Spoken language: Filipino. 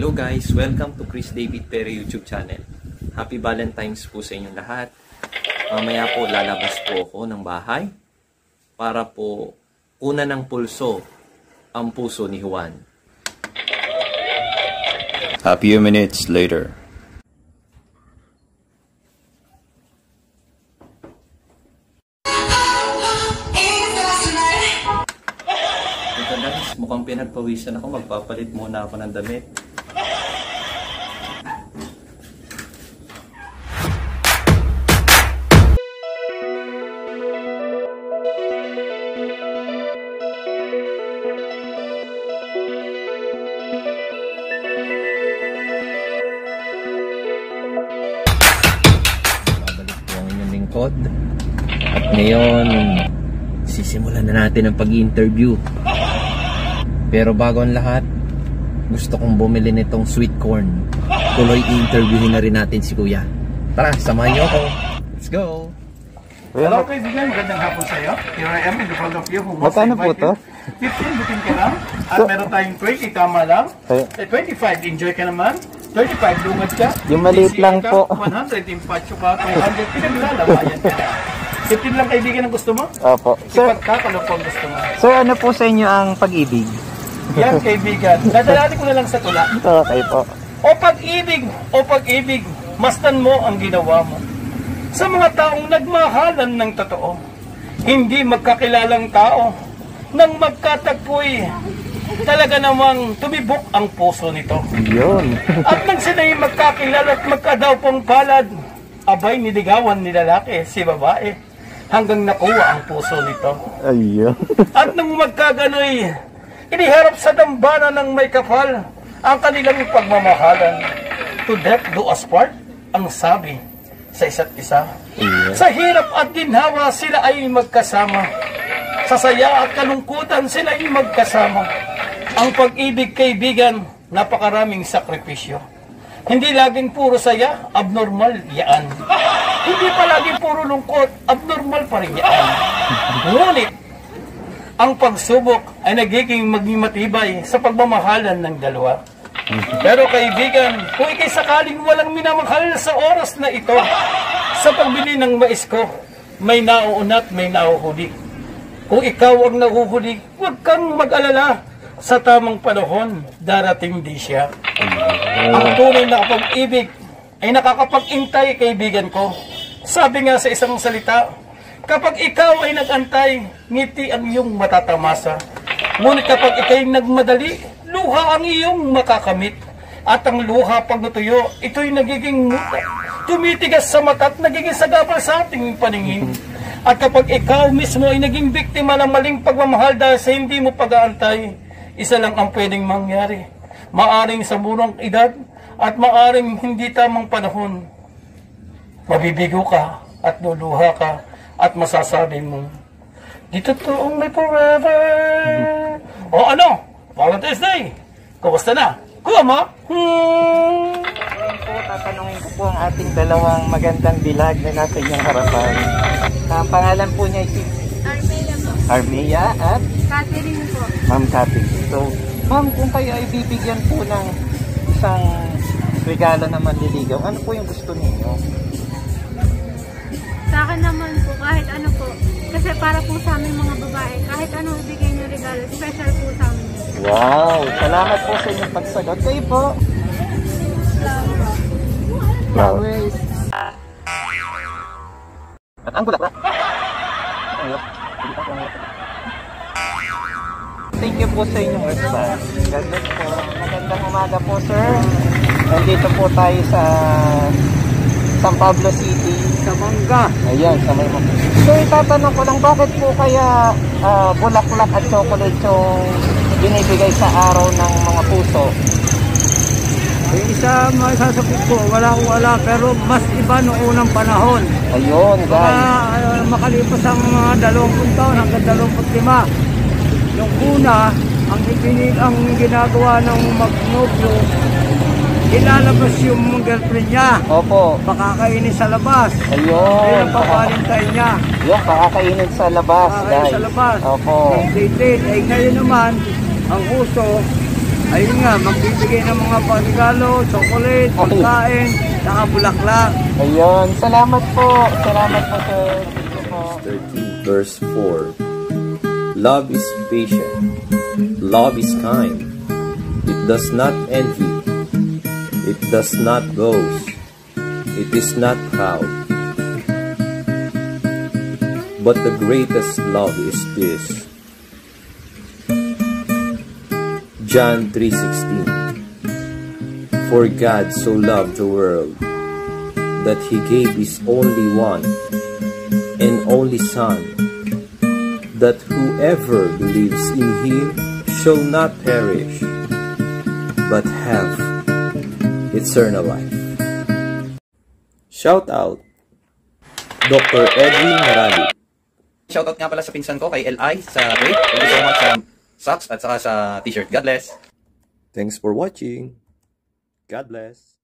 Hello guys! Welcome to Chris David Perry YouTube channel. Happy Valentine's po sa inyong lahat. Mamaya po lalabas po ako ng bahay para po una ng pulso ang puso ni Juan. A few minutes later. Ito guys, mukhang pinagpawisan ako. Magpapalit muna ako ng damit. Babalik po ang inyong lingkod. At ngayon, sisimulan na natin ang pag-i-interview. Pero bago ang lahat, gusto kong bumili nitong sweet corn. Tuloy i-interviewin na rin natin si Kuya. Tara, samahan niyo ako. Let's go! Hello kaibigan, magandang hapon sa iyo. Here I am in the front of you who wants Magkano to po invite to? you. 15, butin ka lang. At meron tayong 20, tama lang. 25, enjoy ka naman. 35, lungad ka. Yung maliit 50 lang ka. po. 100, impacho ka. 200, pinaglalabayan ka. 15 lang kaibigan ang gusto mo? Opo. Sir, Sipat ka, kalong po ang gusto mo. sir, ano po sa inyo ang pag-ibig? Yan kaibigan, dadalati ko na lang sa tula. Okay po. O pag-ibig, mastan mo ang ginawa mo. Sa mga taong nagmahalan ng totoo, hindi magkakilalang tao, nang magkatagpoy, talaga namang tumibok ang puso nito. Yun. At nang sila'y magkakilala at magkadaw pang palad, abay niligawan ni lalaki, si babae, hanggang nakuha ang puso nito. Ayun. At nang magkaganoy, iniharap sa dambana ng may kapal ang kanilang pagmamahalan. To death do us part, ang sabi sa isa't isa. Yeah. Sa hirap at ginhawa sila ay magkasama. Sa saya at kalungkutan sila ay magkasama. Ang pag-ibig kaibigan, napakaraming sakripisyo. Hindi laging puro saya, abnormal yaan. Hindi palaging puro lungkot, abnormal pa rin yaan. Ngunit, ang pagsubok ay nagiging maging matibay sa pagmamahalan ng dalawa. Pero kaibigan, kung ikay sakaling walang minamahal sa oras na ito, sa pagbili ng mais ko, may nauuna at may nauhuli. Kung ikaw ang nahuhuli, huwag kang mag-alala. Sa tamang panahon, darating di siya. Ang tunay na pag-ibig ay nakakapag-intay, kaibigan ko. Sabi nga sa isang salita, kapag ikaw ay nag-antay, ngiti ang iyong matatamasa. Ngunit kapag ikay nagmadali, luha ang iyong makakamit. At ang luha pag natuyo, ito'y nagiging muta. Tumitigas sa mata at nagiging sagabal sa ating paningin. At kapag ikaw mismo ay naging biktima ng maling pagmamahal dahil sa hindi mo pag-aantay, isa lang ang pwedeng mangyari. Maaring sa murang edad at maaring hindi tamang panahon. Mabibigo ka at luluha ka at masasabi mo, di totoong may forever. O ano? Valentine's Day. Kumusta na? Kuha mo? Ngayon po, tatanungin ko po ang ating dalawang magandang dilag na nasa inyong harapan. Ang pangalan po niya si Armela po. Armea at Catherine po. Ma'am Cathy. So, ma'am, kung kayo ay bibigyan po ng isang regalo na manliligaw, ano po yung gusto ninyo? Sa akin naman po, kahit ano po. Kasi para po sa aming mga babae, kahit ano ibigay niyo regalo, special po sa amin. Wow! Salamat po sa inyong pagsagot. Kayo po? Flowers. At ang bulaklak. Thank you po sa inyong response. God bless po. Magandang umaga po, sir. Nandito po tayo sa San Pablo City. Samangga. Ayan, sa may mga. So, itatanong ko lang, bakit po kaya bulaklak at chocolate yung binibigay sa araw ng mga puso? Yung isa masasagot ko, wala, pero mas iba noong unang panahon. Ayun, guys. Makalipas ang mga 20 taon hanggang 25. Yung una, ang ginagawa ng magnobyo, ilalabas yung girlfriend niya. Opo. Makakainin sa labas. Ayun. Ayun ang papalintay niya. Yung pakakainin sa labas, Makakainin guys. sa labas. Opo. Date. Eh ngayon naman, ang uso, ayun nga, magbibigay ng mga regalo, chocolate, pagkain, saka bulaklak. Ayun. Salamat po. Salamat po, sir. Thank you po. 13 verse 4. Love is patient. Love is kind. It does not envy. It does not boast. It is not proud. But the greatest love is this. John 3:16. For God so loved the world that he gave his only one and only Son, that whoever believes in him shall not perish, but have eternal life. Shout out, Dr. Edwin Marali. Shoutout nga pala sa pinsan ko kay LI sa rate. Thank you so much sa socks at saka sa t-shirt. God bless. Thanks for watching. God bless.